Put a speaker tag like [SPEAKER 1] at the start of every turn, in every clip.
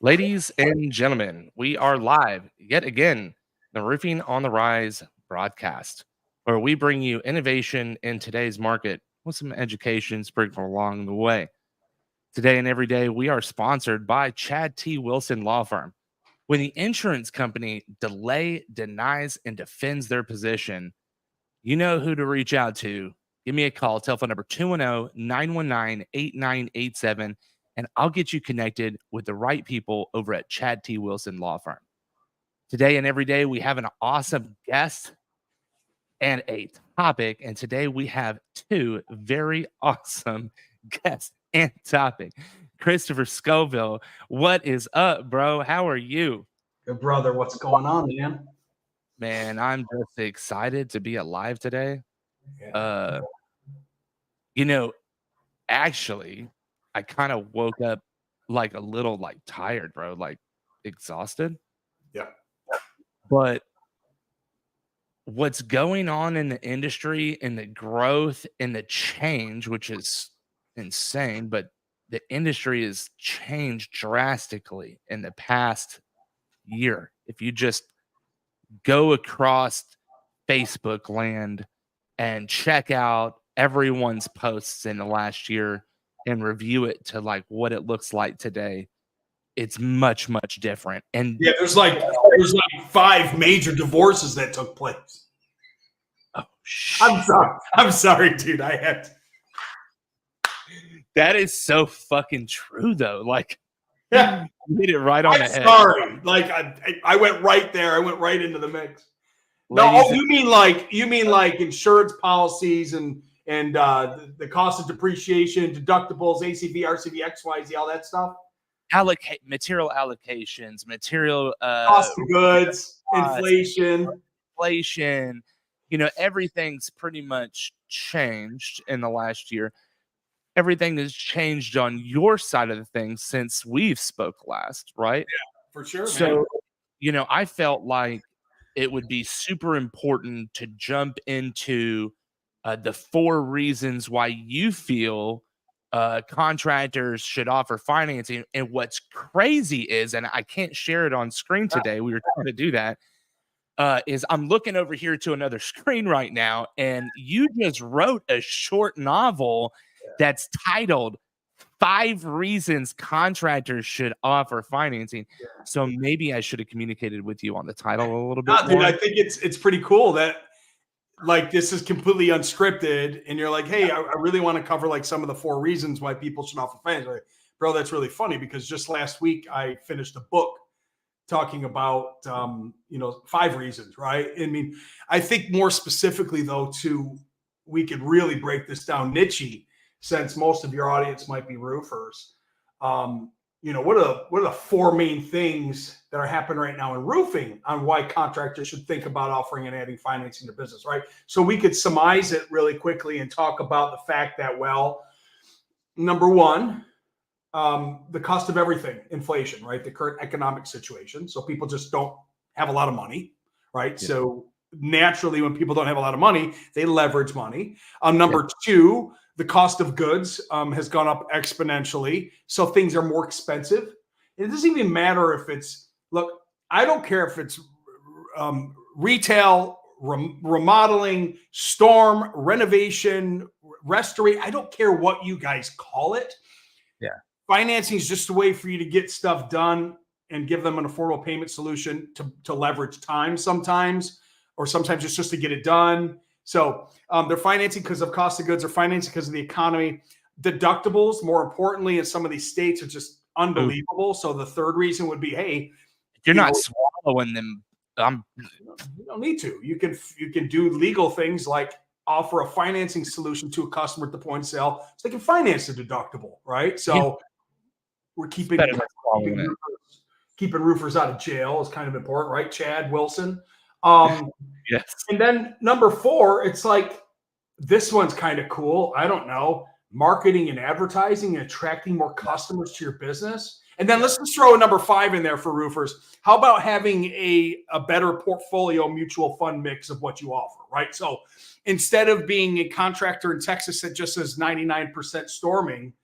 [SPEAKER 1] Ladies and gentlemen, we are live yet again, the Roofing on the Rise broadcast, where we bring you innovation in today's market with some education sprinkled along the way. Today and every day, we are sponsored by Chad T. Wilson Law Firm. When the insurance company delay, denies, and defends their position, you know who to reach out to. Give me a call, telephone number 210-919-8987, and I'll get you connected with the right people over at Chad T. Wilson Law Firm. Today and every day, we have an awesome guest and a topic, and today we have two very awesome guests and topic. Christopher Scoville, what is up, bro? How are you?
[SPEAKER 2] Good brother, what's going on, man?
[SPEAKER 1] Man, I'm just excited to be alive today.
[SPEAKER 2] Yeah.
[SPEAKER 1] You know, actually, I kind of woke up like a little like tired, bro, like exhausted.
[SPEAKER 2] Yeah.
[SPEAKER 1] But what's going on in the industry and the growth and the change, which is insane, but the industry has changed drastically in the past year. If you just go across Facebook land and check out everyone's posts in the last year and review it to like what it looks like today, it's much, much different. And
[SPEAKER 2] yeah, there's like 5 major divorces that took place.
[SPEAKER 1] oh, shit.
[SPEAKER 2] I'm sorry, dude. I had to.
[SPEAKER 1] That is so fucking true, though. Like,
[SPEAKER 2] Yeah,
[SPEAKER 1] you hit it right on the head.
[SPEAKER 2] Sorry, like I went right there. I went right into the mix.
[SPEAKER 1] Ladies,
[SPEAKER 2] No, you mean like insurance policies and the cost of depreciation, deductibles, ACV, RCV, XYZ, all that stuff.
[SPEAKER 1] Material allocations, material
[SPEAKER 2] Cost of goods, inflation.
[SPEAKER 1] Everything's pretty much changed in the last year. Everything has changed on your side of the thing since we've spoke last, right?
[SPEAKER 2] Yeah, for sure.
[SPEAKER 1] So, I felt like it would be super important to jump into the 4 reasons why you feel contractors should offer financing. And what's crazy is, and I can't share it on screen today, we were trying to do that, is I'm looking over here to another screen right now, and you just wrote a short novel that's titled 5 Reasons Contractors Should Offer Financing. So maybe I should have communicated with you on the title a little bit more.
[SPEAKER 2] Dude, I think it's pretty cool that like this is completely unscripted and you're like, hey, I really want to cover like some of the 4 reasons why people should offer financing. Like, bro, that's really funny because just last week I finished a book talking about 5 reasons, right? I mean, I think more specifically though, we could really break this down niche-y, since most of your audience might be roofers. What are the 4 main things that are happening right now in roofing on why contractors should think about offering and adding financing to business, right? So we could surmise it really quickly and talk about the fact that, well, number 1, the cost of everything, inflation, right? The current economic situation. So people just don't have a lot of money, right? Yeah. So naturally, when people don't have a lot of money, they leverage money. Number 2, the cost of goods has gone up exponentially. So things are more expensive. It doesn't even matter if it's, look, I don't care if it's retail, remodeling, storm, renovation, restoration. I don't care what you guys call it.
[SPEAKER 1] Yeah.
[SPEAKER 2] Financing is just a way for you to get stuff done and give them an affordable payment solution to leverage time sometimes, or sometimes it's just to get it done. So they're financing because of cost of goods, or financing because of the economy. Deductibles, more importantly, in some of these states are just unbelievable. So the 3rd reason would be, hey,
[SPEAKER 1] if you're not swallowing them,
[SPEAKER 2] you don't need to. You can do legal things like offer a financing solution to a customer at the point of sale so they can finance the deductible, right? So we're keeping roofers out of jail is kind of important, right? Chad Wilson.
[SPEAKER 1] Yes.
[SPEAKER 2] And then number 4, it's like, this one's kind of cool. I don't know. Marketing and advertising and attracting more customers to your business. And then let's just throw a number 5 in there for roofers. How about having a better portfolio mutual fund mix of what you offer, right? So instead of being a contractor in Texas that just says 99% storming,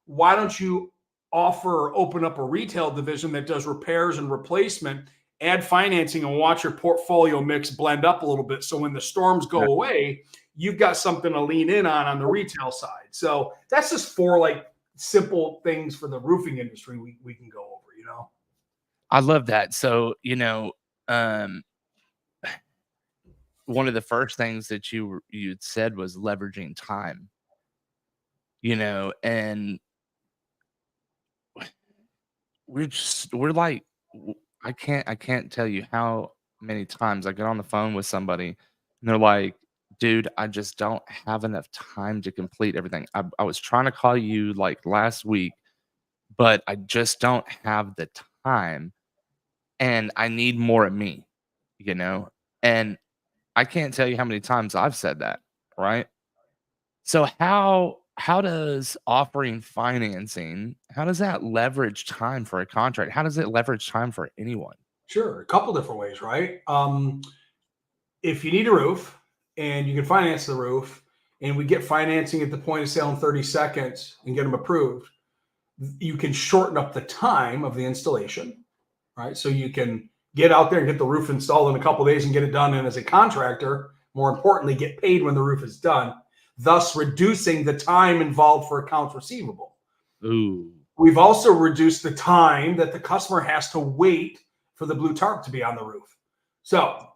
[SPEAKER 2] why don't you open up a retail division that does repairs and replacement, add financing, and watch your portfolio mix blend up a little bit. So when the storms go away, you've got something to lean in on the retail side. So that's just 4 like simple things for the roofing industry we can go over, you know?
[SPEAKER 1] I love that. So, one of the first things that you'd said was leveraging time, and we're like, I can't tell you how many times I get on the phone with somebody and they're like, dude, I just don't have enough time to complete everything. I was trying to call you like last week, but I just don't have the time and I need more of me, you know? And I can't tell you how many times I've said that, right? So how does offering financing, how does that leverage time for a contract? How does it leverage time for anyone?
[SPEAKER 2] Sure, a couple different ways, right? If you need a roof and you can finance the roof, and we get financing at the point of sale in 30 seconds and get them approved, you can shorten up the time of the installation, right? So you can get out there and get the roof installed in a couple of days and get it done. And as a contractor, more importantly, get paid when the roof is done, thus reducing the time involved for accounts receivable.
[SPEAKER 1] Ooh.
[SPEAKER 2] We've also reduced the time that the customer has to wait for the blue tarp to be on the roof. So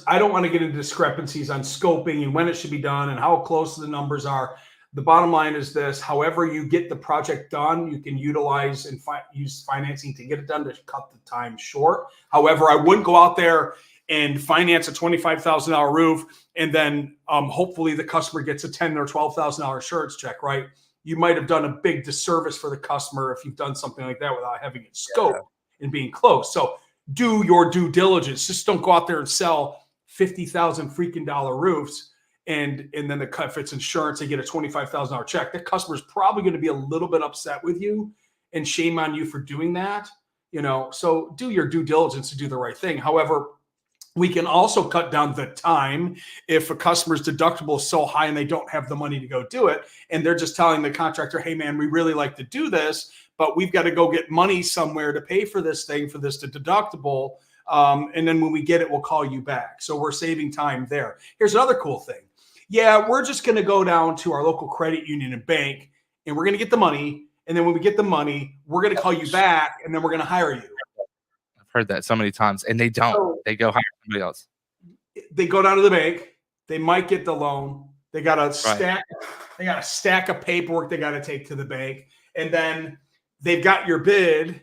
[SPEAKER 2] I don't want to get into discrepancies on scoping and when it should be done and how close the numbers are. The bottom line is this: however you get the project done, you can utilize and use financing to get it done to cut the time short. However, I wouldn't go out there and finance a $25,000 roof and then hopefully the customer gets a $10,000 or $12,000 insurance check, right? You might have done a big disservice for the customer if you've done something like that without having it scoped and being close. So do your due diligence. Just don't go out there and sell $50,000 freaking roofs. And then if it's insurance, they get a $25,000 check. The customer's probably going to be a little bit upset with you, and shame on you for doing that. So do your due diligence to do the right thing. However, we can also cut down the time if a customer's deductible is so high and they don't have the money to go do it, and they're just telling the contractor, hey man, we really like to do this, but we've got to go get money somewhere to pay for this thing, for this deductible. And then when we get it, we'll call you back. So we're saving time there. Here's another cool thing. Yeah, we're just going to go down to our local credit union and bank, and we're going to get the money. And then when we get the money, we're going to call you back, and then we're going to hire you.
[SPEAKER 1] I've heard that so many times, and they don't. So, they go hire somebody else.
[SPEAKER 2] They go down to the bank. They might get the loan. They got a stack. They got a stack of paperwork they got to take to the bank, and then they've got your bid,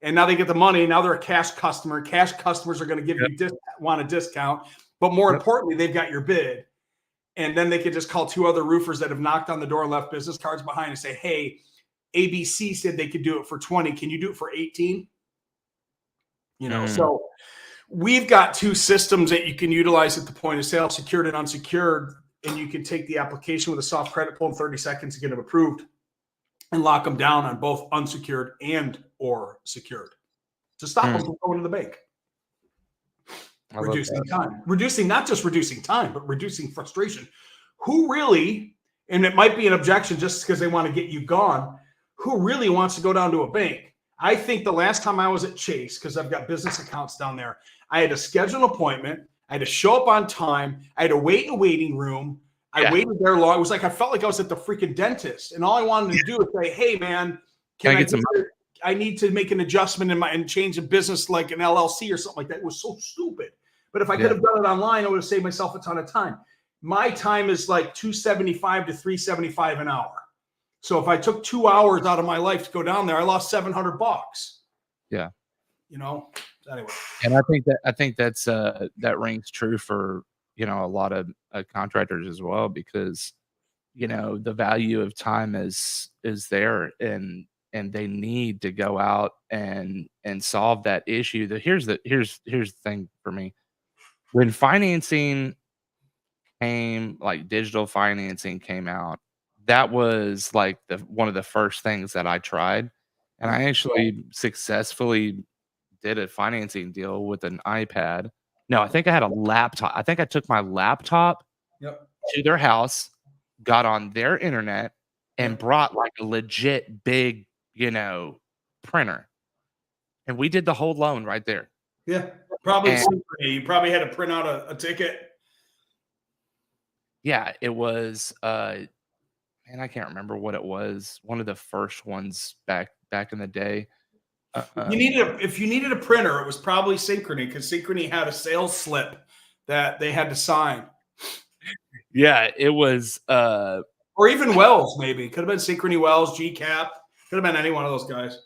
[SPEAKER 2] and now they get the money. Now they're a cash customer. Cash customers are going to give you want a discount, but more importantly, they've got your bid. And then they could just call 2 other roofers that have knocked on the door and left business cards behind and say, hey, ABC said they could do it for 20. Can you do it for 18? So we've got 2 systems that you can utilize at the point of sale, secured and unsecured. And you can take the application with a soft credit pull in 30 seconds to get them approved and lock them down on both unsecured and or secured to stop them from going to the bank. Reducing time, not just reducing time, but reducing frustration. Who really, and it might be an objection just because they want to get you gone, who really wants to go down to a bank? I think the last time I was at Chase, because I've got business accounts down there, I had to schedule an appointment. I had to show up on time. I had to wait in a waiting room. I waited there long. It was like I felt like I was at the freaking dentist. And all I wanted to do was say, hey, man, I need to make an adjustment and change a business like an LLC or something like that. It was so stupid. But if I could have done it online, I would have saved myself a ton of time. My time is like $275 to $375 an hour. So if I took 2 hours out of my life to go down there, I lost $700.
[SPEAKER 1] Yeah.
[SPEAKER 2] Anyway.
[SPEAKER 1] And I think that's that rings true for, a lot of contractors as well, because, the value of time is there, and they need to go out and solve that issue. Here's the thing for me. When financing came, like digital financing came out, that was like one of the first things that I tried. And I actually successfully did a financing deal with an iPad. No, I think I had a laptop. I think I took my laptop to their house, got on their internet, and brought like a legit big printer. And we did the whole loan right there.
[SPEAKER 2] Yeah, probably.
[SPEAKER 1] And,
[SPEAKER 2] you probably had to print out a ticket.
[SPEAKER 1] yeah, it was, and I can't remember what it was. One of the first ones back in the day.
[SPEAKER 2] If you needed a printer, it was probably Synchrony, because Synchrony had a sales slip that they had to sign.
[SPEAKER 1] Yeah, it was,
[SPEAKER 2] or even Wells, maybe. Could have been Synchrony, Wells, GCap. Could have been any one of those guys.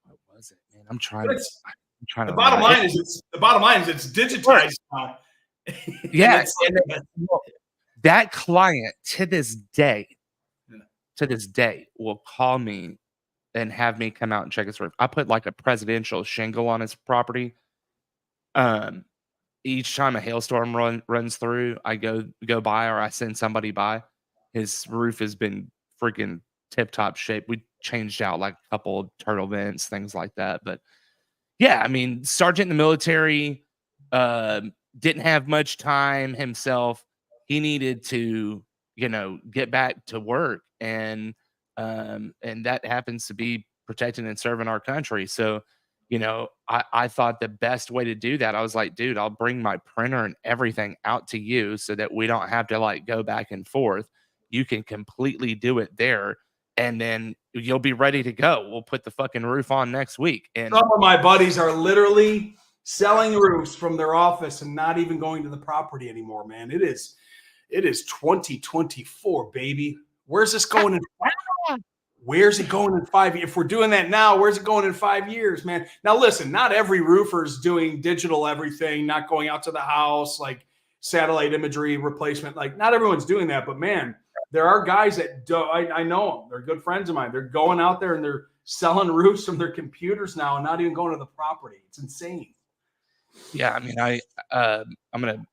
[SPEAKER 1] What was it, man? I'm trying to.
[SPEAKER 2] The bottom line is it's digitized now.
[SPEAKER 1] Yeah, that client to this day will call me and have me come out and check his roof. I put like a presidential shingle on his property. Each time a hailstorm runs through, I go by, or I send somebody by. His roof has been freaking tip-top shape. We changed out like a couple of turtle vents, things like that. But yeah, I mean, sergeant in the military, didn't have much time himself. He needed to, get back to work, and that happens to be protecting and serving our country. So, I thought the best way to do that, I was like, dude, I'll bring my printer and everything out to you so that we don't have to like go back and forth. You can completely do it there, and then you'll be ready to go. We'll put the fucking roof on next week. And
[SPEAKER 2] some of my buddies are literally selling roofs from their office and not even going to the property anymore, man. It is 2024, baby. Where's this going in 5 years? If we're doing that now, where's it going in 5 years, man? Now, listen, not every roofer's doing digital everything, not going out to the house, like satellite imagery replacement. Like, not everyone's doing that, but man, there are guys that do. I know them. They're good friends of mine. They're going out there and they're selling roofs from their computers now and not even going to the property. It's insane.
[SPEAKER 1] Yeah, I mean, I'm gonna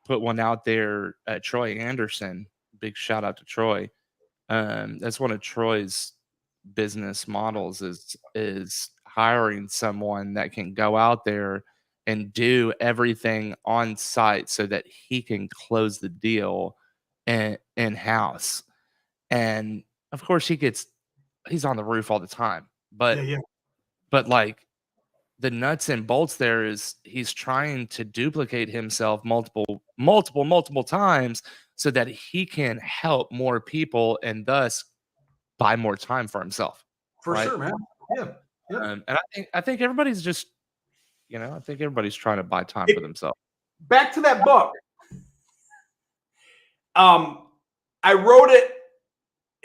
[SPEAKER 1] put one out there. Troy Anderson, big shout out to Troy. That's one of Troy's business models is hiring someone that can go out there and do everything on site so that he can close the deal in house. And of course, he's on the roof all the time, but like, the nuts and bolts there is he's trying to duplicate himself multiple times so that he can help more people and thus buy more time for himself.
[SPEAKER 2] For sure, man. Yeah.
[SPEAKER 1] And I think everybody's just, I think everybody's trying to buy time for themselves.
[SPEAKER 2] Back to that book. I wrote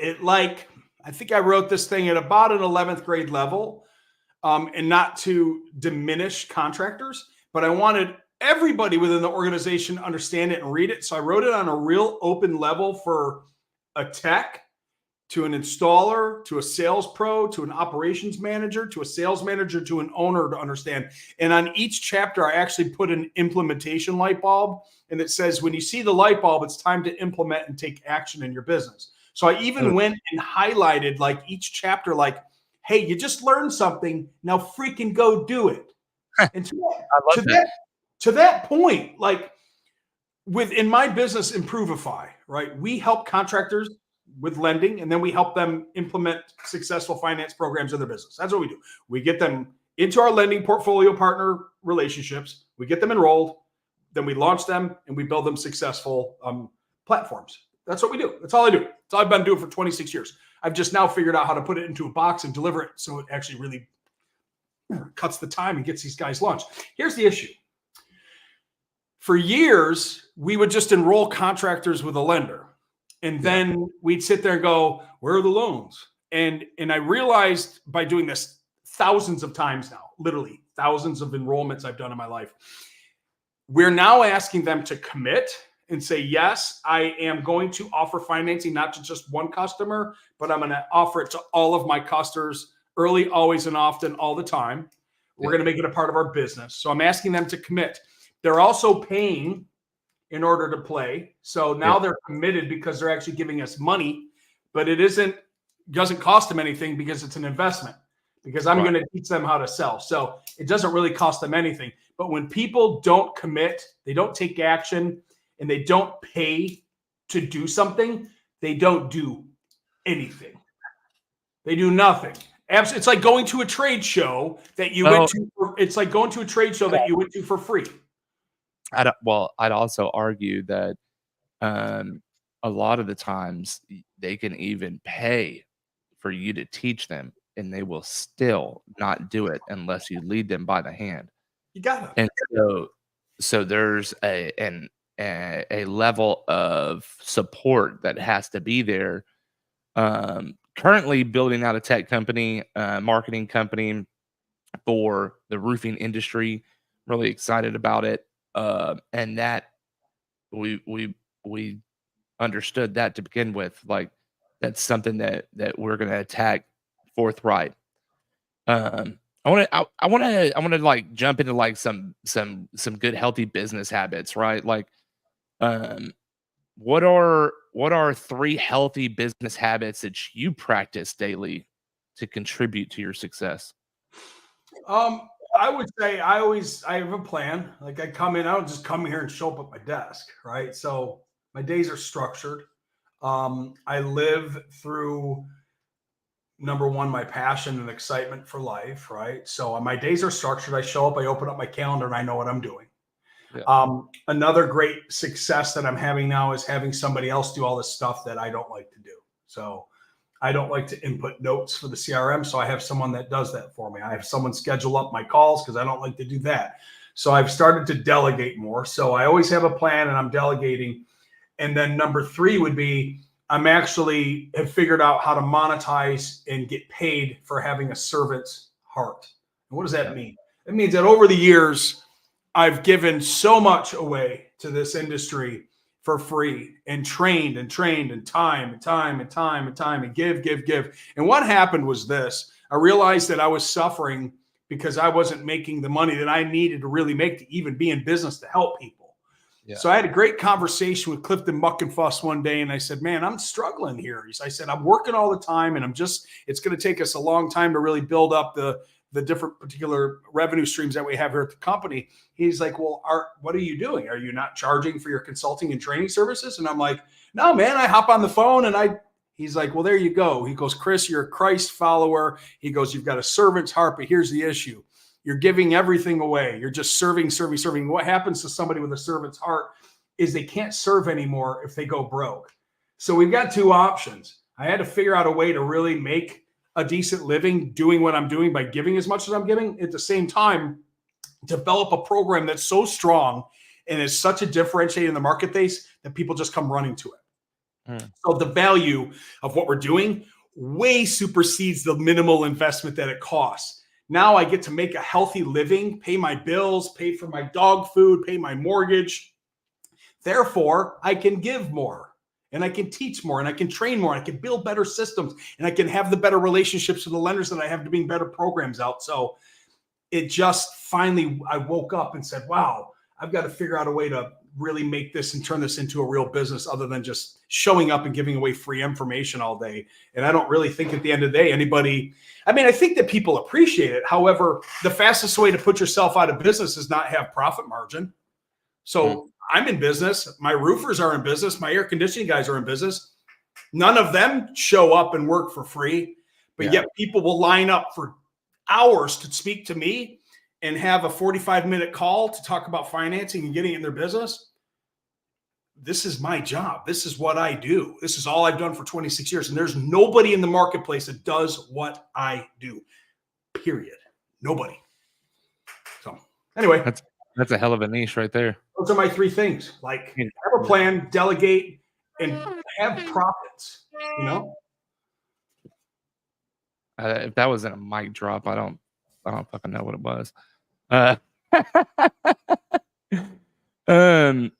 [SPEAKER 2] I think I wrote this thing at about an 11th grade level. And not to diminish contractors, but I wanted everybody within the organization to understand it and read it. So I wrote it on a real open level for a tech, to an installer, to a sales pro, to an operations manager, to a sales manager, to an owner to understand. And on each chapter, I actually put an implementation light bulb, and it says, when you see the light bulb, it's time to implement and take action in your business. So I even went and highlighted like each chapter, like, hey, you just learned something. Now freaking go do it. And to that point, like in my business, Improvify, right? We help contractors with lending, and then we help them implement successful finance programs in their business. That's what we do. We get them into our lending portfolio partner relationships. We get them enrolled. Then we launch them and we build them successful platforms. That's what we do. That's all I do. That's all I've been doing for 26 years. I've just now figured out how to put it into a box and deliver it so it actually really cuts the time and gets these guys launched. Here's the issue. For years, we would just enroll contractors with a lender. And then we'd sit there and go, where are the loans? And I realized by doing this thousands of times now, literally thousands of enrollments I've done in my life, we're now asking them to commit and say, yes, I am going to offer financing, not to just one customer, but I'm going to offer it to all of my customers early, always, and often, all the time. We're going to make it a part of our business. So I'm asking them to commit. They're also paying in order to play. So now they're committed because they're actually giving us money, but it doesn't cost them anything because it's an investment, because I'm going to teach them how to sell. So it doesn't really cost them anything. But when people don't commit, they don't take action, and they don't pay to do something, they don't do anything. They do nothing. It's like going to a trade show that you went to. It's like going to a trade show that you went to for free.
[SPEAKER 1] I'd also argue that a lot of the times they can even pay for you to teach them, and they will still not do it unless you lead them by the hand.
[SPEAKER 2] You got
[SPEAKER 1] And so there's a level of support that has to be there. Currently building out a tech company, marketing company for the roofing industry. Really excited about it. And that we understood that to begin with. Like that's something that we're gonna attack forthright. I want to like jump into like some good healthy business habits, right? Like, um, what are 3 healthy business habits that you practice daily to contribute to your success?
[SPEAKER 2] I would say I have a plan. Like I come in, I don't just come here and show up at my desk, right? So my days are structured. I live through number one, my passion and excitement for life, right? So my days are structured. I show up, I open up my calendar, and I know what I'm doing.
[SPEAKER 1] Yeah.
[SPEAKER 2] Another great success that I'm having now is having somebody else do all this stuff that I don't like to do. So I don't like to input notes for the CRM. So I have someone that does that for me. I have someone schedule up my calls because I don't like to do that. So I've started to delegate more. So I always have a plan and I'm delegating. And then number 3 would be I'm actually have figured out how to monetize and get paid for having a servant's heart. And what does that mean? It means that over the years, I've given so much away to this industry for free and trained and time and give. And what happened was this. I realized that I was suffering because I wasn't making the money that I needed to really make to even be in business to help people. Yeah. So I had a great conversation with Clifton Muckenfuss one day, and I said, man, I'm struggling here. I said, I'm working all the time, and it's going to take us a long time to really build up the different particular revenue streams that we have here at the company. He's like, well, what are you doing? Are you not charging for your consulting and training services? And I'm like, no, man, I hop on the phone and he's like, well, there you go. He goes, Chris, you're a Christ follower. He goes, you've got a servant's heart, but here's the issue. You're giving everything away. You're just serving. What happens to somebody with a servant's heart is they can't serve anymore if they go broke. So we've got 2 options. I had to figure out a way to really make a decent living doing what I'm doing by giving as much as I'm giving. At the same time, develop a program that's so strong and is such a differentiator in the marketplace that people just come running to it. So the value of what we're doing way supersedes the minimal investment that it costs. Now I get to make a healthy living, pay my bills, pay for my dog food, pay my mortgage. Therefore, I can give more. And I can teach more and I can train more. And I can build better systems and I can have the better relationships with the lenders that I have to bring better programs out. So it just finally, I woke up and said, wow, I've got to figure out a way to really make this and turn this into a real business other than just showing up and giving away free information all day. And I don't really think at the end of the day, I think that people appreciate it. However, the fastest way to put yourself out of business is not have profit margin. So I'm in business. My roofers are in business. My air conditioning guys are in business. None of them show up and work for free, but yet people will line up for hours to speak to me and have a 45-minute call to talk about financing and getting in their business. This is my job. This is what I do. This is all I've done for 26 years. And there's nobody in the marketplace that does what I do, period. Nobody. So anyway.
[SPEAKER 1] That's a hell of a niche right there.
[SPEAKER 2] Those are my 3 things. Like have a plan, delegate, and have profits,
[SPEAKER 1] If that wasn't a mic drop, I don't fucking know what it was. Do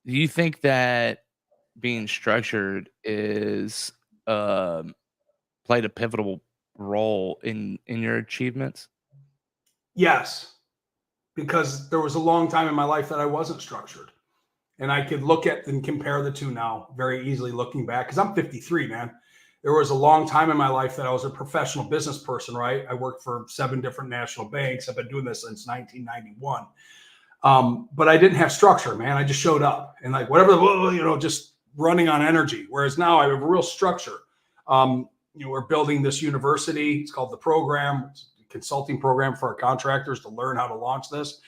[SPEAKER 1] you think that being structured is played a pivotal role in your achievements?
[SPEAKER 2] Yes, because there was a long time in my life that I wasn't structured. And I could look at and compare the 2 now very easily looking back because I'm 53, man. There was a long time in my life that I was a professional business person, right? I worked for 7 different national banks. I've been doing this since 1991. But I didn't have structure, man. I just showed up and just running on energy. Whereas now I have a real structure. we're building this university. It's called The Program. It's a consulting program for our contractors to learn how to launch this.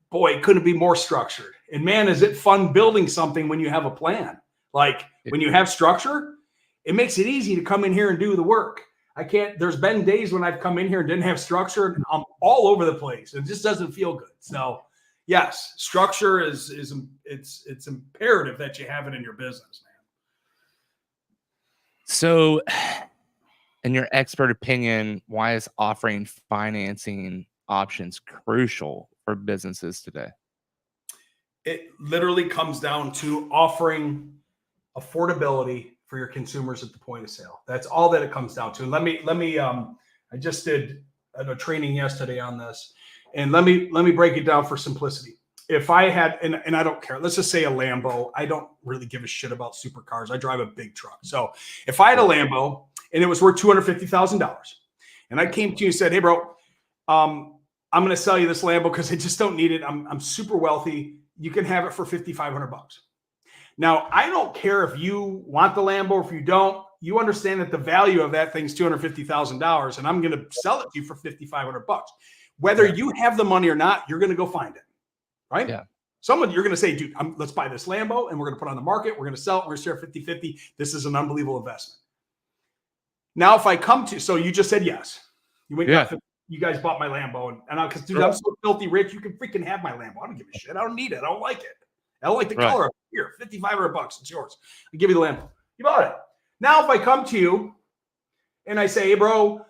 [SPEAKER 2] Boy, it couldn't be more structured. And man, is it fun building something when you have a plan. Like when you have structure, it makes it easy to come in here and do the work. There's been days when I've come in here and didn't have structure and I'm all over the place. It just doesn't feel good. So yes, structure is it's imperative that you have it in your business, man.
[SPEAKER 1] So in your expert opinion, why is offering financing options crucial for businesses today?
[SPEAKER 2] It literally comes down to offering affordability for your consumers at the point of sale. That's all that it comes down to. And let me I just did a training yesterday on this, and let me break it down for simplicity. If I had, and I don't care, let's just say a Lambo. I don't really give a shit about supercars. I drive a big truck. So if I had a Lambo and it was worth $250,000, and I came to you and said, hey bro, I'm going to sell you this Lambo because I just don't need it. I'm super wealthy. You can have it for $5,500. Now, I don't care if you want the Lambo or if you don't. You understand that the value of that thing's $250,000, and I'm going to sell it to you for $5,500. Whether you have the money or not, you're going to go find it, right?
[SPEAKER 1] Yeah.
[SPEAKER 2] You're going to say, dude, let's buy this Lambo, and we're going to put it on the market. We're going to sell it. We're going to share 50-50. This is an unbelievable investment. Now, if I come to, so you just said yes. You went, you guys bought my Lambo, and because dude, I'm so filthy rich, you can freaking have my Lambo. I don't give a shit. I don't need it. I don't like it. I don't like the color of it. Here, $5,500. It's yours. I'll give you the Lambo. You bought it. Now, if I come to you and I say, hey, bro,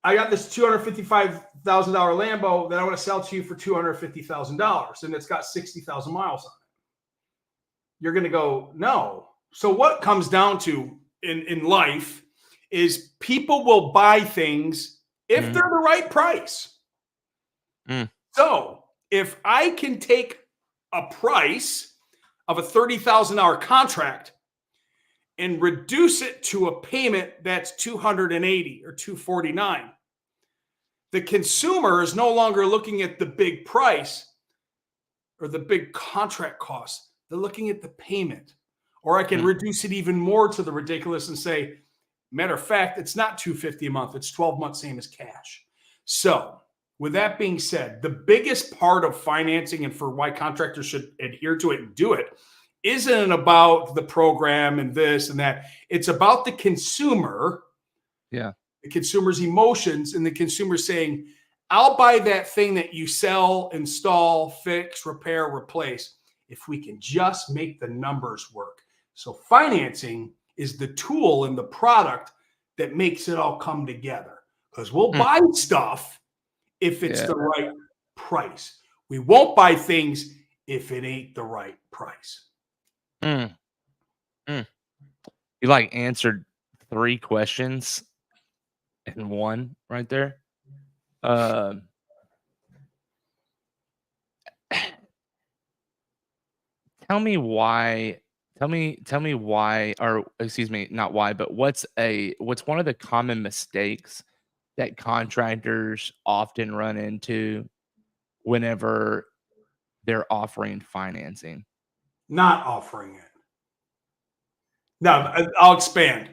[SPEAKER 2] I got this $255,000 Lambo that I want to sell to you for $250,000, and it's got 60,000 miles on it. You're going to go, no. So what comes down to in life is people will buy things if they're the right price. So if I can take a price of a $30,000 contract and reduce it to a payment that's $280 or $249, the consumer is no longer looking at the big price or the big contract cost. They're looking at the payment. Or I can reduce it even more to the ridiculous and say, matter of fact, it's not $250 a month. It's 12 months, same as cash. So with that being said, the biggest part of financing and for why contractors should adhere to it and do it isn't about the program and this and that. It's about the consumer, the consumer's emotions, and the consumer saying, I'll buy that thing that you sell, install, fix, repair, replace, if we can just make the numbers work. So financing is the tool and the product that makes it all come together, because we'll buy stuff if it's the right price. We won't buy things if it ain't the right price.
[SPEAKER 1] You like answered 3 questions in one right there. Tell me why, or excuse me, not why, but what's one of the common mistakes that contractors often run into whenever they're offering financing?
[SPEAKER 2] Not offering it. Now, I'll expand.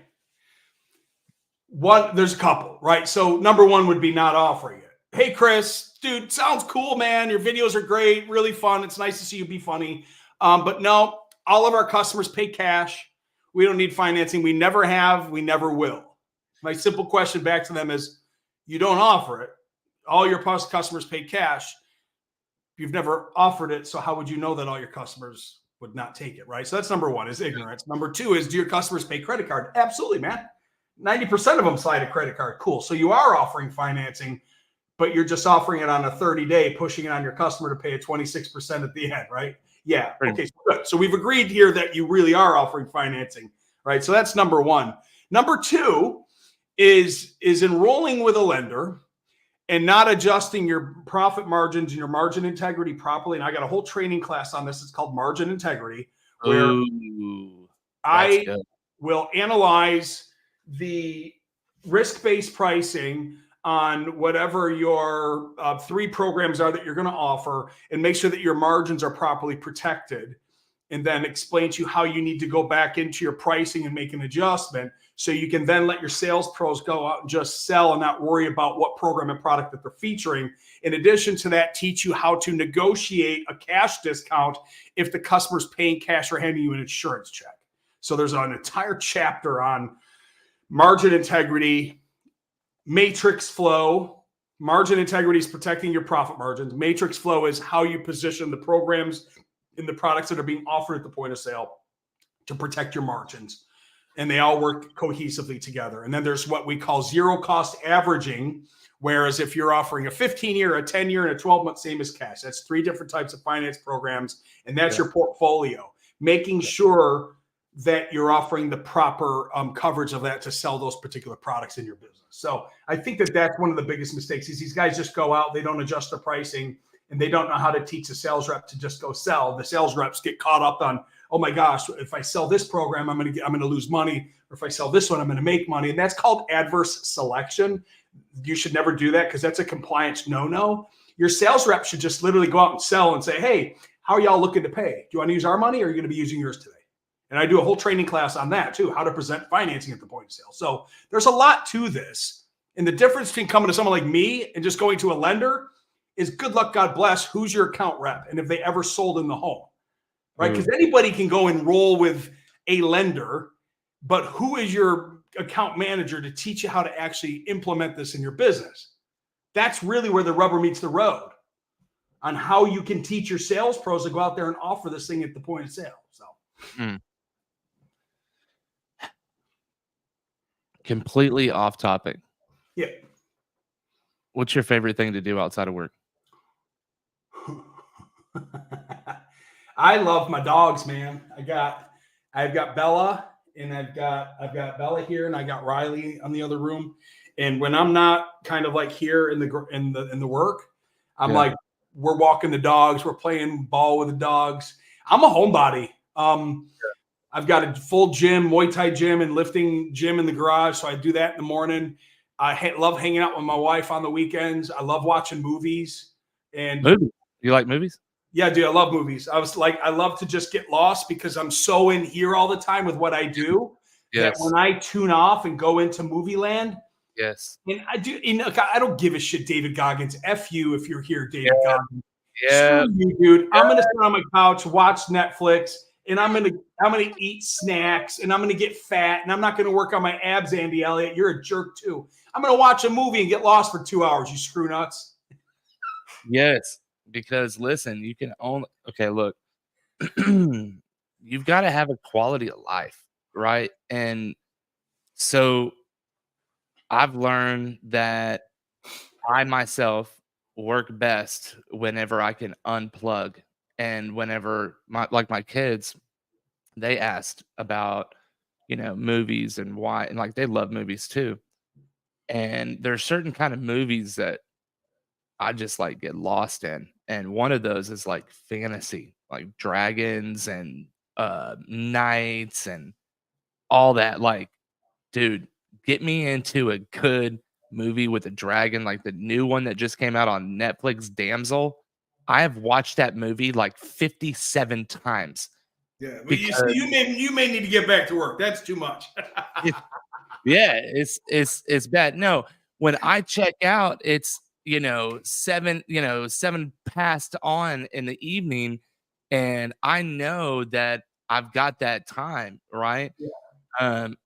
[SPEAKER 2] There's a couple, right? So number one would be not offering it. Hey, Chris, dude, sounds cool, man. Your videos are great, really fun. It's nice to see you be funny. But no, all of our customers pay cash. We don't need financing. We never have. We never will. My simple question back to them is, you don't offer it. All your customers pay cash. You've never offered it, so how would you know that all your customers would not take it, right? So that's number one, is ignorance. Number two is, do your customers pay credit card? Absolutely, man. 90% of them slide a credit card. Cool. So you are offering financing, but you're just offering it on a 30-day, pushing it on your customer to pay a 26% at the end, right? Yeah. Okay, so good. So we've agreed here that you really are offering financing, right? So that's number one. Number two is enrolling with a lender and not adjusting your profit margins and your margin integrity properly. And I got a whole training class on this. It's called Margin Integrity, where I will analyze the risk-based pricing on whatever your 3 programs are that you're going to offer, and make sure that your margins are properly protected, and then explain to you how you need to go back into your pricing and make an adjustment So you can then let your sales pros go out and just sell and not worry about what program and product that they're featuring. In addition to that, teach you how to negotiate a cash discount if the customer's paying cash or handing you an insurance check. So there's an entire chapter on margin integrity, matrix flow. Margin integrity is protecting your profit margins. Matrix flow is how you position the programs in the products that are being offered at the point of sale to protect your margins. And they all work cohesively together. And then there's what we call zero cost averaging, whereas if you're offering a 15-year, a 10-year, and a 12-month, same as cash. That's 3 different types of finance programs, and that's your portfolio. Making sure that you're offering the proper coverage of that to sell those particular products in your business. So I think that that's one of the biggest mistakes is these guys just go out, they don't adjust their pricing, and they don't know how to teach the sales rep to just go sell. The sales reps get caught up on, oh my gosh, if I sell this program, I'm going to lose money. Or if I sell this one, I'm going to make money. And that's called adverse selection. You should never do that because that's a compliance no-no. Your sales rep should just literally go out and sell and say, hey, how are y'all looking to pay? Do you want to use our money or are you going to be using yours today? And I do a whole training class on that too, how to present financing at the point of sale. So there's a lot to this. And the difference between coming to someone like me and just going to a lender is good luck, God bless, who's your account rep and if they ever sold in the home, right? Because anybody can go enroll with a lender, but who is your account manager to teach you how to actually implement this in your business? That's really where the rubber meets the road on how you can teach your sales pros to go out there and offer this thing at the point of sale. So.
[SPEAKER 1] Completely off topic.
[SPEAKER 2] Yeah.
[SPEAKER 1] What's your favorite thing to do outside of work?
[SPEAKER 2] I love my dogs, man. I've got Bella and I've got Bella here and I got Riley on the other room. And when I'm not kind of like here in the work, I'm like, we're walking the dogs, we're playing ball with the dogs. I'm a homebody. I've got a full gym, Muay Thai gym and lifting gym in the garage. So I do that in the morning. I love hanging out with my wife on the weekends. I love watching movies. And
[SPEAKER 1] movies? You like movies?
[SPEAKER 2] Yeah, dude, I love movies. I love to just get lost because I'm so in here all the time with what I do that when I tune off and go into movie land.
[SPEAKER 1] Yes.
[SPEAKER 2] And I don't give a shit, David Goggins. F you if you're here, David Goggins.
[SPEAKER 1] Yeah.
[SPEAKER 2] Screw you, dude. I'm gonna sit on my couch, watch Netflix, and I'm gonna eat snacks and I'm gonna get fat and I'm not gonna work on my abs, Andy Elliott. You're a jerk too. I'm gonna watch a movie and get lost for 2 hours, you screw nuts.
[SPEAKER 1] Yes, because listen, you can only look, you've got to have a quality of life, right? And so I've learned that I myself work best whenever I can unplug. And whenever my kids, they asked about, movies and why, and like they love movies too. And there's certain kind of movies that I just like get lost in. And one of those is like fantasy, like dragons and knights and all that. Like, dude, get me into a good movie with a dragon, like the new one that just came out on Netflix, Damsel. I have watched that movie like 57 times.
[SPEAKER 2] Yeah, but you may need to get back to work. That's too much.
[SPEAKER 1] It's bad. No, when I check out, it's 7 past on in the evening, and I know that I've got that time, right?
[SPEAKER 2] Yeah.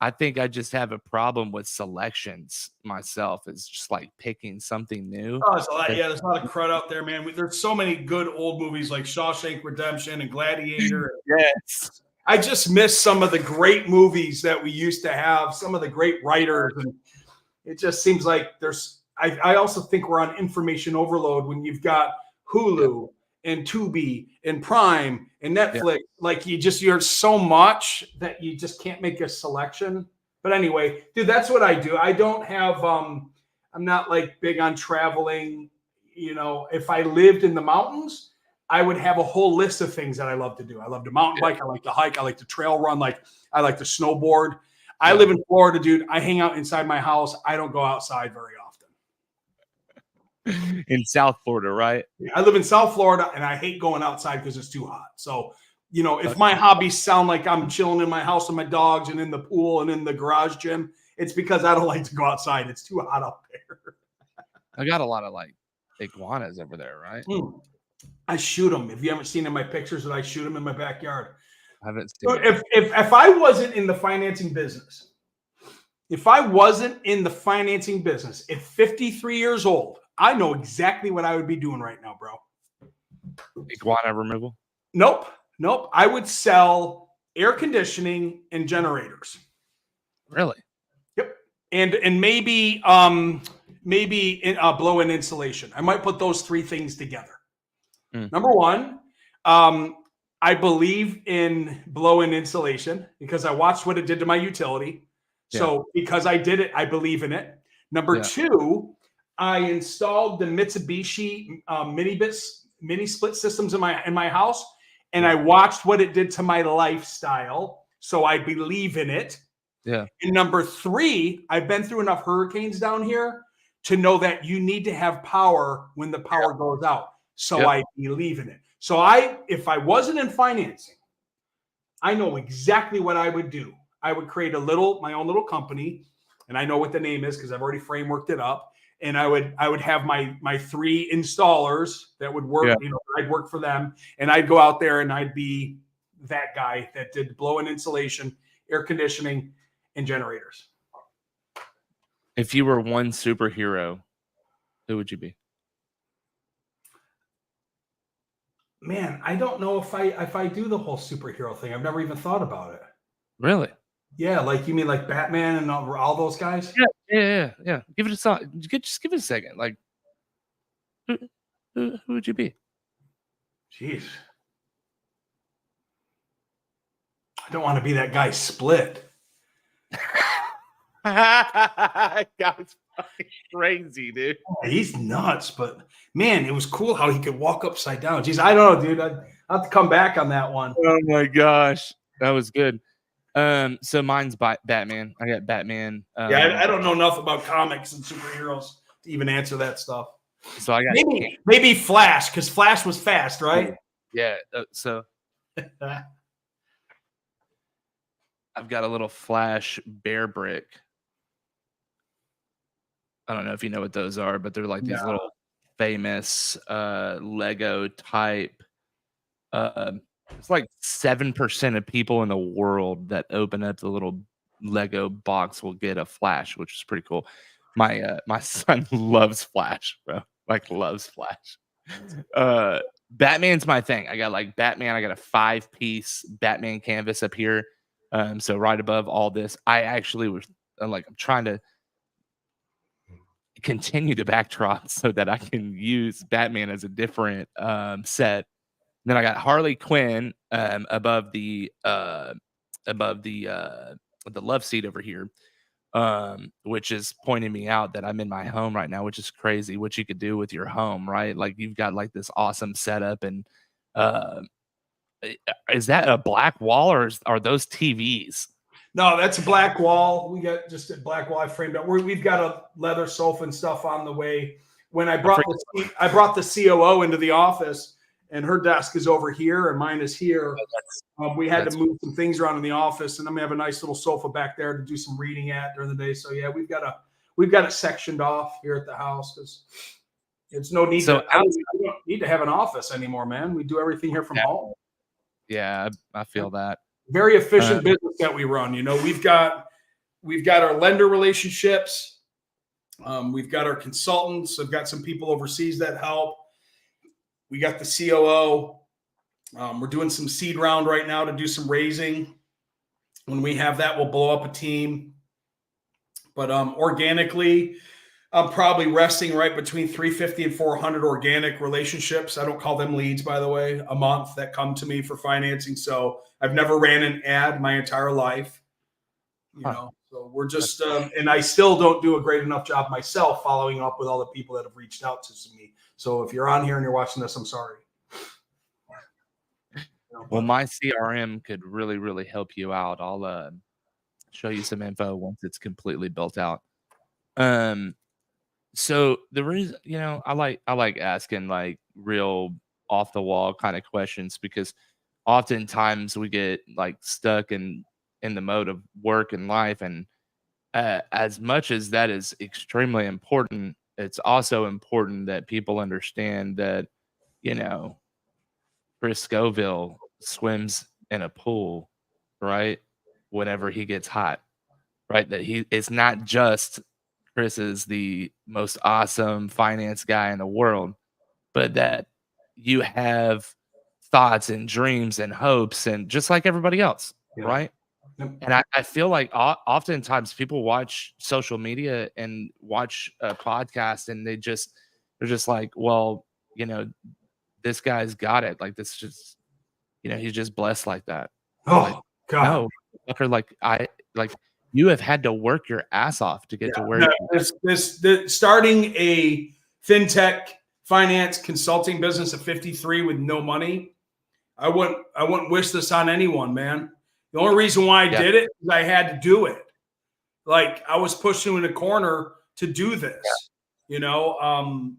[SPEAKER 1] I think I just have a problem with selections myself. It's just like picking something new.
[SPEAKER 2] Oh, it's a lot. Yeah, there's a lot of crud out there, man. There's so many good old movies like Shawshank Redemption and Gladiator.
[SPEAKER 1] Yes.
[SPEAKER 2] I just miss some of the great movies that we used to have, some of the great writers. And it just seems like I also think we're on information overload when you've got Hulu and Tubi and Prime and Netflix. Like you're so much that you just can't make a selection. But anyway, dude, that's what I do. I don't have, I'm not like big on traveling. If I lived in the mountains, I would have a whole list of things that I love to do. I love to mountain bike. I like to hike. I like to trail run. I like to snowboard. I live in Florida, dude. I hang out inside my house. I don't go outside very often.
[SPEAKER 1] In South Florida, right?
[SPEAKER 2] I live in South Florida, and I hate going outside because it's too hot. So You know, if my hobbies sound like I'm chilling in my house with my dogs and in the pool and in the garage gym, it's because I don't like to go outside. It's too hot up there.
[SPEAKER 1] I got a lot of like iguanas over there, right?
[SPEAKER 2] I shoot them. If you haven't seen in my pictures that I shoot them in my backyard.
[SPEAKER 1] I haven't seen
[SPEAKER 2] So
[SPEAKER 1] it.
[SPEAKER 2] if I wasn't in the financing business, if I wasn't in the financing business at 53 years old, I know exactly what I would be doing right now, bro.
[SPEAKER 1] Iguana removal?
[SPEAKER 2] Nope. I would sell air conditioning and generators.
[SPEAKER 1] Really?
[SPEAKER 2] Yep. And maybe blow-in insulation. I might put those three things together. Number one, I believe in blow-in insulation because I watched what it did to my utility. So because I did it, I believe in it. Number two, I installed the Mitsubishi mini split systems in my house, and I watched what it did to my lifestyle. So I believe in it.
[SPEAKER 1] Yeah.
[SPEAKER 2] And number three, I've been through enough hurricanes down here to know that you need to have power when the power goes out. So I believe in it. So if I wasn't in financing, I know exactly what I would do. I would create my own little company, and I know what the name is because I've already frameworked it up. And I would have my three installers that would work. You know, I'd work for them, and I'd go out there and I'd be that guy that did blow-in insulation, air conditioning, and generators.
[SPEAKER 1] If you were one superhero, who would you be?
[SPEAKER 2] Man, I don't know if I do the whole superhero thing. I've never even thought about it.
[SPEAKER 1] Really?
[SPEAKER 2] Yeah, like you mean like Batman and all those guys?
[SPEAKER 1] Yeah. Give it a thought. Just give it a second. Like, who would you be?
[SPEAKER 2] Jeez. I don't want to be that guy Split.
[SPEAKER 1] Guy's fucking crazy, dude.
[SPEAKER 2] He's nuts, but man, it was cool how he could walk upside down. Jeez, I don't know, dude. I'll have to come back on that one.
[SPEAKER 1] Oh my gosh, that was good. So mine's Batman. I got Batman.
[SPEAKER 2] I don't know enough about comics and superheroes to even answer that stuff.
[SPEAKER 1] So I got
[SPEAKER 2] maybe Flash, because Flash was fast, right?
[SPEAKER 1] Yeah. So I've got a little Flash bear brick. I don't know if you know what those are, but they're like these little famous Lego type. It's like 7% of people in the world that open up the little Lego box will get a Flash, which is pretty cool. My son loves Flash, bro. Like loves Flash. Batman's my thing. I got like Batman. I got a 5-piece Batman canvas up here. So right above all this, I actually was I'm trying to continue to backdrop so that I can use Batman as a different set. Then I got Harley Quinn above the love seat over here, which is pointing me out that I'm in my home right now, which is crazy. What you could do with your home, right? Like you've got like this awesome setup, and is that a black wall or are those TVs?
[SPEAKER 2] No, that's a black wall. We got just a black wall I framed up. We've got a leather sofa and stuff on the way. When I brought the COO into the office, and her desk is over here and mine is here. We had to move some things around in the office, and then we have a nice little sofa back there to do some reading at during the day. So yeah, we've got it sectioned off here at the house because it's no need. We don't need to have an office anymore, man. We do everything here from home.
[SPEAKER 1] Yeah, I feel that.
[SPEAKER 2] Very efficient business that we run. You know, we've got our lender relationships. We've got our consultants. I've got some people overseas that help. We got the COO. We're doing some seed round right now to do some raising. When we have that, we'll blow up a team. But organically, I'm probably resting right between 350 and 400 organic relationships. I don't call them leads, by the way, a month that come to me for financing. So I've never ran an ad my entire life. You know, so we're just, and I still don't do a great enough job myself following up with all the people that have reached out to me. So if you're on here and you're watching this, I'm sorry.
[SPEAKER 1] Well, my CRM could really, really help you out. I'll show you some info once it's completely built out. So the reason, you know, I like asking like real off the wall kind of questions because oftentimes we get like stuck in the mode of work and life, and as much as that is extremely important, it's also important that people understand that, you know, Chris Scoville swims in a pool, right? Whenever he gets hot, right? That it's not just Chris is the most awesome finance guy in the world, but that you have thoughts and dreams and hopes and just like everybody else,
[SPEAKER 2] Yeah.
[SPEAKER 1] right?
[SPEAKER 2] Yep.
[SPEAKER 1] And I feel like oftentimes people watch social media and watch a podcast and they're just like, well, you know, this guy's got it. Like this just, you know, he's just blessed like that. Like,
[SPEAKER 2] Oh God.
[SPEAKER 1] no, fucker, like you have had to work your ass off to get to where
[SPEAKER 2] No,
[SPEAKER 1] you
[SPEAKER 2] this starting a fintech finance consulting business at 53 with no money. I wouldn't wish this on anyone, man. The only reason why I
[SPEAKER 1] yeah,
[SPEAKER 2] did it is I had to do it. Like I was pushed in a corner to do this. You know,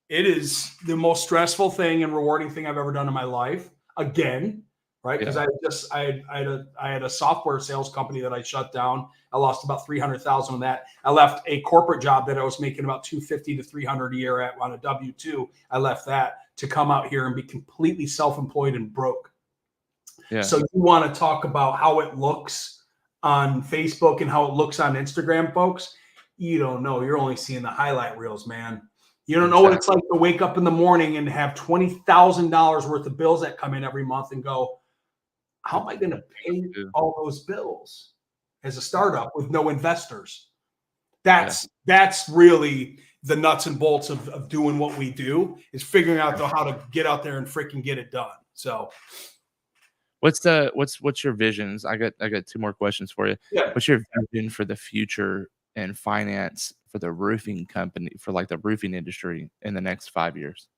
[SPEAKER 2] it is the most stressful thing and rewarding thing I've ever done in my life. Again, right? Because I had a software sales company that I shut down. I lost about 300,000 on that. I left a corporate job that I was making about 250 to 300 a year at on a W-2. I left that to come out here and be completely self-employed and broke.
[SPEAKER 1] yeah.
[SPEAKER 2] So you want to talk about how it looks on Facebook and how it looks on Instagram, folks? You don't know. You're only seeing the highlight reels, man. You don't know what it's like to wake up in the morning and have $20,000 worth of bills that come in every month and go, how am I going to pay all those bills as a startup with no investors? That's really the nuts and bolts of doing what we do, is figuring out how to get out there and freaking get it done. So
[SPEAKER 1] what's your visions? I got two more questions for you.
[SPEAKER 2] yeah.
[SPEAKER 1] What's your vision for the future and finance for the roofing company, for like the roofing industry in the next 5 years?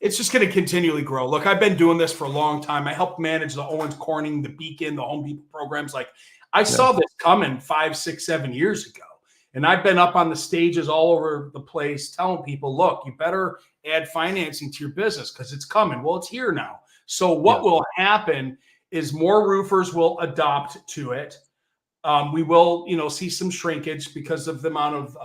[SPEAKER 2] It's just going to continually grow. Look, I've been doing this for a long time. I helped manage the Owens Corning, the Beacon, the Home Depot programs. Like I saw this coming 5, 6, 7 years ago. And I've been up on the stages all over the place telling people, look, you better add financing to your business because it's coming. Well, it's here now. So what will happen is more roofers will adopt to it. We will, see some shrinkage because of the amount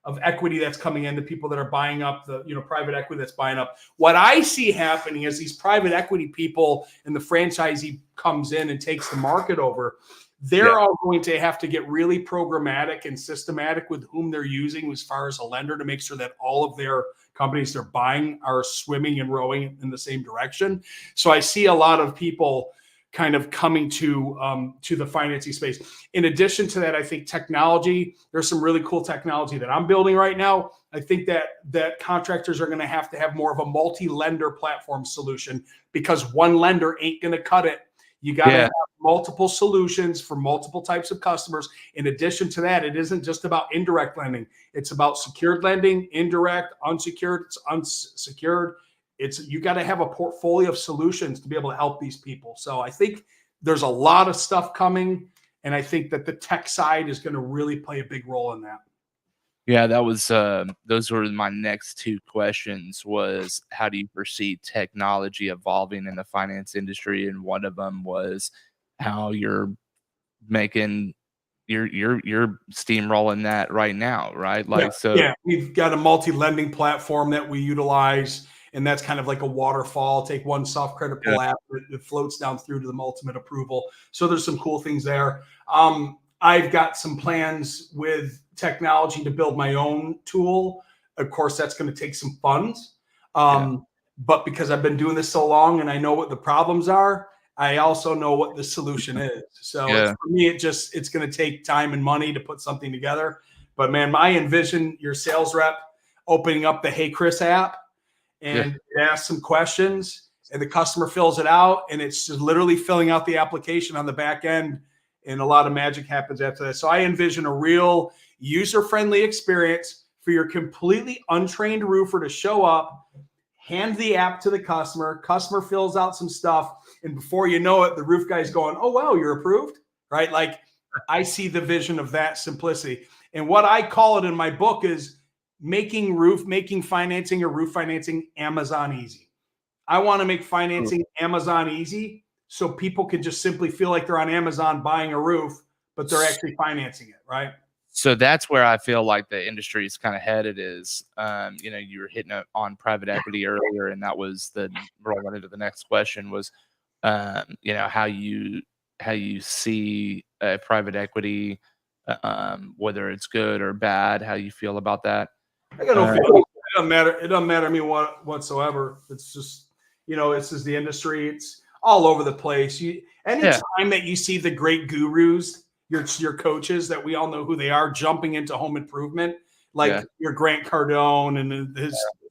[SPEAKER 2] of equity that's coming in, the people that are buying up, the private equity that's buying up. What I see happening is these private equity people and the franchisee comes in and takes the market over. They're all going to have to get really programmatic and systematic with whom they're using as far as a lender to make sure that all of their companies they're buying are swimming and rowing in the same direction. So I see a lot of people kind of coming to the financing space. In addition to that, I think technology, there's some really cool technology that I'm building right now. I think that contractors are going to have more of a multi-lender platform solution because one lender ain't going to cut it. You got to have multiple solutions for multiple types of customers. In addition to that, it isn't just about indirect lending. It's about secured lending, indirect, unsecured, it's unsecured. You got to have a portfolio of solutions to be able to help these people. So I think there's a lot of stuff coming, and I think that the tech side is going to really play a big role in that.
[SPEAKER 1] Yeah, that was those were my next two questions, was how do you foresee technology evolving in the finance industry? And one of them was how you're making you're steamrolling that right now, right? Like
[SPEAKER 2] we've got a multi-lending platform that we utilize. And that's kind of like a waterfall. Take one soft credit pull app, it floats down through to the ultimate approval. So there's some cool things there. I've got some plans with technology to build my own tool. Of course, that's going to take some funds. But because I've been doing this so long and I know what the problems are, I also know what the solution is. So for me, it's going to take time and money to put something together. But man, I envision your sales rep opening up the Hey Chris app, and ask some questions, and the customer fills it out, and it's just literally filling out the application on the back end, and a lot of magic happens after that. So I envision a real user-friendly experience for your completely untrained roofer to show up, hand the app to the customer fills out some stuff, and before you know it, the roof guy's going, oh, wow, you're approved, right? Like I see the vision of that simplicity. And what I call it in my book is making financing or roof financing Amazon easy. I want to make financing Amazon easy so people can just simply feel like they're on Amazon buying a roof, but they're actually financing it, right?
[SPEAKER 1] So that's where I feel like the industry is kind of headed is, you were hitting on private equity earlier, and that was the rolling into the next question was, how you see private equity, whether it's good or bad, how you feel about that.
[SPEAKER 2] I got no feeling. It doesn't matter. It doesn't matter to me whatsoever. It's just, this is the industry. It's all over the place. Anytime that you see the great gurus, your coaches that we all know who they are, jumping into home improvement, like your Grant Cardone and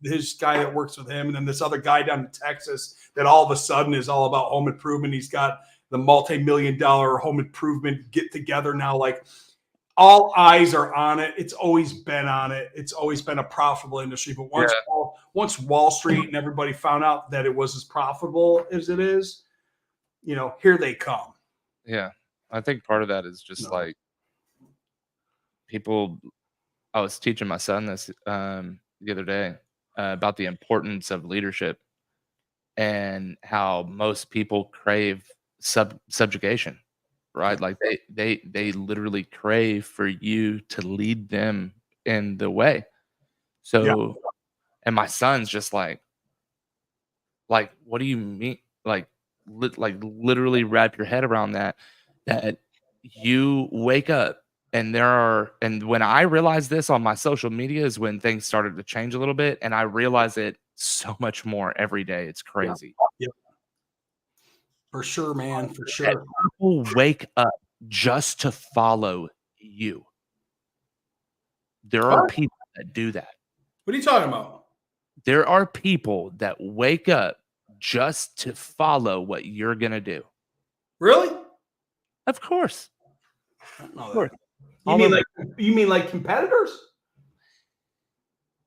[SPEAKER 2] his guy that works with him, and then this other guy down in Texas that all of a sudden is all about home improvement. He's got the multi-million-dollar home improvement get together now. Like, all eyes are on it. It's always been on it. It's always been a profitable industry. But once Wall Street and everybody found out that it was as profitable as it is, here they come.
[SPEAKER 1] Yeah. I think part of that is just like people. I was teaching my son this the other day about the importance of leadership and how most people crave subjugation, right? Like they literally crave for you to lead them in the way. So, and my son's just like, what do you mean? Like literally wrap your head around that you wake up and and when I realized this on my social media is when things started to change a little bit, and I realize it so much more every day. It's crazy.
[SPEAKER 2] Yep. For sure, man. For sure.
[SPEAKER 1] People wake up just to follow you. There are people that do that.
[SPEAKER 2] What are you talking about?
[SPEAKER 1] There are people that wake up just to follow what you're going to do.
[SPEAKER 2] Really?
[SPEAKER 1] Of course.
[SPEAKER 2] Of course. You mean like competitors?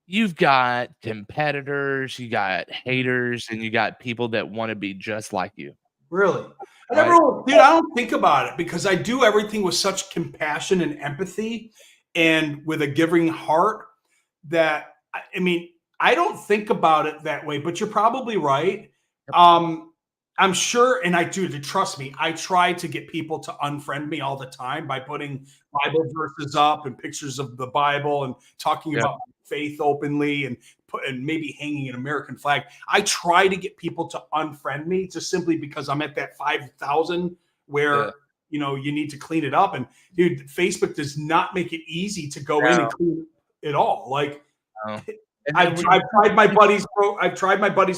[SPEAKER 1] You've got competitors, you got haters, and you got people that want to be just like you.
[SPEAKER 2] Really? I don't think about it because I do everything with such compassion and empathy and with a giving heart that, I don't think about it that way, but you're probably right. I'm sure, and I do, trust me, I try to get people to unfriend me all the time by putting Bible verses up and pictures of the Bible and talking about faith openly and maybe hanging an American flag. I try to get people to unfriend me just simply because I'm at that 5,000 where, you need to clean it up. And dude, Facebook does not make it easy to go in and clean it all. Like, I've tried my buddy's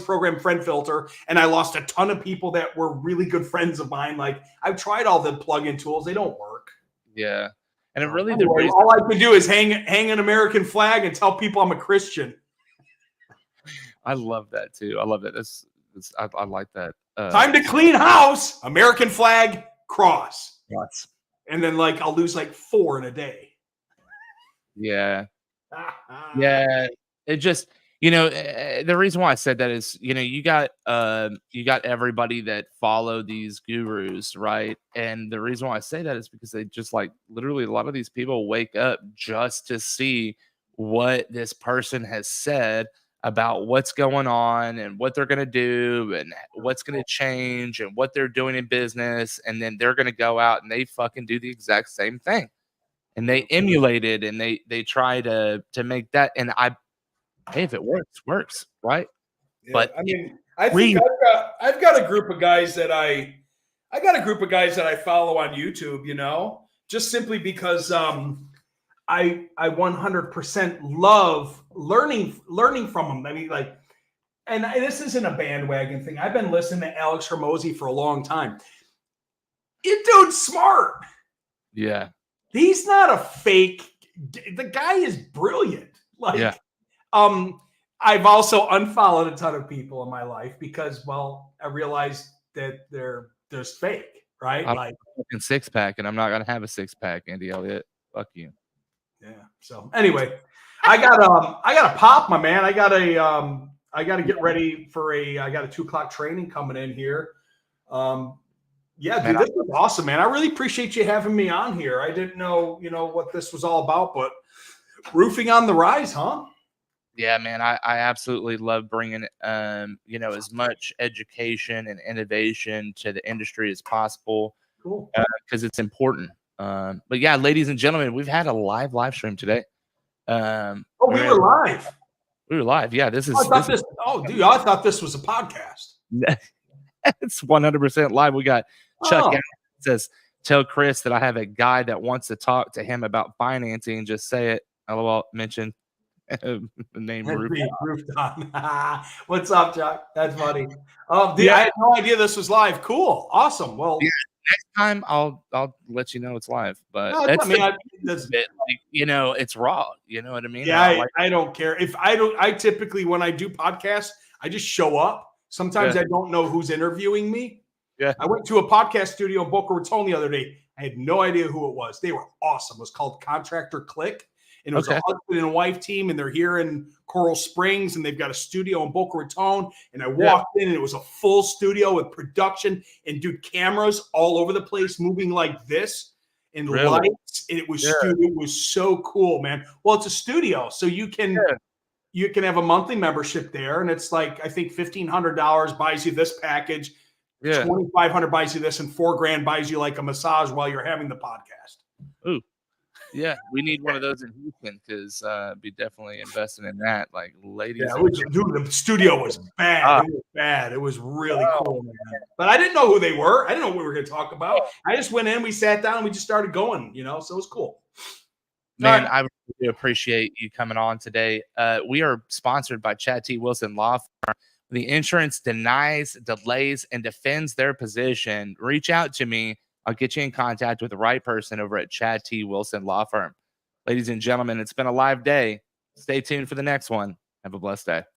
[SPEAKER 2] program, Friend Filter, and I lost a ton of people that were really good friends of mine. Like, I've tried all the plug-in tools; they don't work.
[SPEAKER 1] Yeah, and it really
[SPEAKER 2] all I can do is hang an American flag and tell people I'm a Christian.
[SPEAKER 1] I love that too. I love that. I like that.
[SPEAKER 2] Time to clean house. American flag, cross.
[SPEAKER 1] Yes.
[SPEAKER 2] And then I'll lose 4 in a day.
[SPEAKER 1] Yeah. Yeah. It just, the reason why I said that is, you got everybody that follow these gurus, right? And the reason why I say that is because they just literally a lot of these people wake up just to see what this person has said about what's going on and what they're going to do and what's going to change and what they're doing in business. And then they're going to go out and they fucking do the exact same thing. And they emulate it and they try to make that. And hey, if it works, right?
[SPEAKER 2] Yeah, but I think I've got a group of guys that I follow on YouTube, just simply because I 100% love learning from them. And this isn't a bandwagon thing. I've been listening to Alex Hormozy for a long time. Dude's smart.
[SPEAKER 1] Yeah.
[SPEAKER 2] He's not a fake. The guy is brilliant. I've also unfollowed a ton of people in my life because, I realized that there's fake, right?
[SPEAKER 1] I'm a fucking 6-pack, and I'm not gonna have a 6-pack, Andy Elliott. Fuck you.
[SPEAKER 2] Yeah. So anyway, I gotta pop, my man. I gotta get ready for I got a 2:00 training coming in here. Yeah, dude, this was awesome, man. I really appreciate you having me on here. I didn't know, what this was all about, but roofing on the rise, huh?
[SPEAKER 1] Yeah, man, I absolutely love bringing, you know, as much education and innovation to the industry as possible,
[SPEAKER 2] Cool.
[SPEAKER 1] because it's important. But yeah, ladies and gentlemen, we've had a live stream today.
[SPEAKER 2] Oh,
[SPEAKER 1] We
[SPEAKER 2] we
[SPEAKER 1] were
[SPEAKER 2] were
[SPEAKER 1] able,
[SPEAKER 2] live.
[SPEAKER 1] we were live. Yeah,
[SPEAKER 2] I
[SPEAKER 1] this
[SPEAKER 2] thought this. Oh, dude, I thought this was a podcast.
[SPEAKER 1] is it's 100% live. We got Chuck
[SPEAKER 2] Oh,
[SPEAKER 1] Allen says, "Tell Chris that I have a guy that wants to talk to him about financing. Just say it." LOL. Mention the name
[SPEAKER 2] that's
[SPEAKER 1] Roof.
[SPEAKER 2] me, Rooftop. What's up, Chuck? That's funny. Dude,
[SPEAKER 1] Yeah,
[SPEAKER 2] I had no idea this was live. Cool, awesome.
[SPEAKER 1] yeah.
[SPEAKER 2] Well,
[SPEAKER 1] Next time I'll let you know it's live. But
[SPEAKER 2] no, I
[SPEAKER 1] that's the
[SPEAKER 2] mean,
[SPEAKER 1] beauty
[SPEAKER 2] that's
[SPEAKER 1] of it. Like, you know, it's raw. You know what I mean?
[SPEAKER 2] yeah.
[SPEAKER 1] I like.
[SPEAKER 2] I don't care if I don't. I typically when I do podcasts, I just show up. Sometimes
[SPEAKER 1] Yeah,
[SPEAKER 2] I don't know who's interviewing me.
[SPEAKER 1] yeah.
[SPEAKER 2] I went to a podcast studio in Boca Raton the other day. I had no idea who it was. They were awesome. It was called Contractor Click, and it was a
[SPEAKER 1] Okay.
[SPEAKER 2] husband and wife team, and they're here in Coral Springs, and they've got a studio in Boca Raton. And I
[SPEAKER 1] Yeah,
[SPEAKER 2] walked in, and it was a full studio with production and dude cameras all over the place, moving like this, and
[SPEAKER 1] really.
[SPEAKER 2] lights. And it was
[SPEAKER 1] Yeah,
[SPEAKER 2] it was so cool, man. Well, it's a studio, so you can have a monthly membership there, and it's like I think $1,500 buys you this package.
[SPEAKER 1] yeah.
[SPEAKER 2] 2,500 buys you this, and $4,000 buys you like a massage while you're having the podcast.
[SPEAKER 1] Ooh, yeah. We need one of those in Houston because be definitely investing in that. Like,
[SPEAKER 2] Yeah,
[SPEAKER 1] ladies
[SPEAKER 2] it
[SPEAKER 1] and
[SPEAKER 2] was, dude, the studio was bad.
[SPEAKER 1] ah,
[SPEAKER 2] It was bad. It was really
[SPEAKER 1] oh,
[SPEAKER 2] cool, man. But I didn't know who they were. I didn't know what we were going to talk about. I just went in, we sat down, and we just started going, so it was cool. All
[SPEAKER 1] man,
[SPEAKER 2] right.
[SPEAKER 1] I really appreciate you coming on today. We are sponsored by Chad T. Wilson Law Firm. The insurance denies, delays, and defends their position. Reach out to me. I'll get you in contact with the right person over at Chad T. Wilson Law Firm. Ladies and gentlemen, it's been a live day. Stay tuned for the next one. Have a blessed day.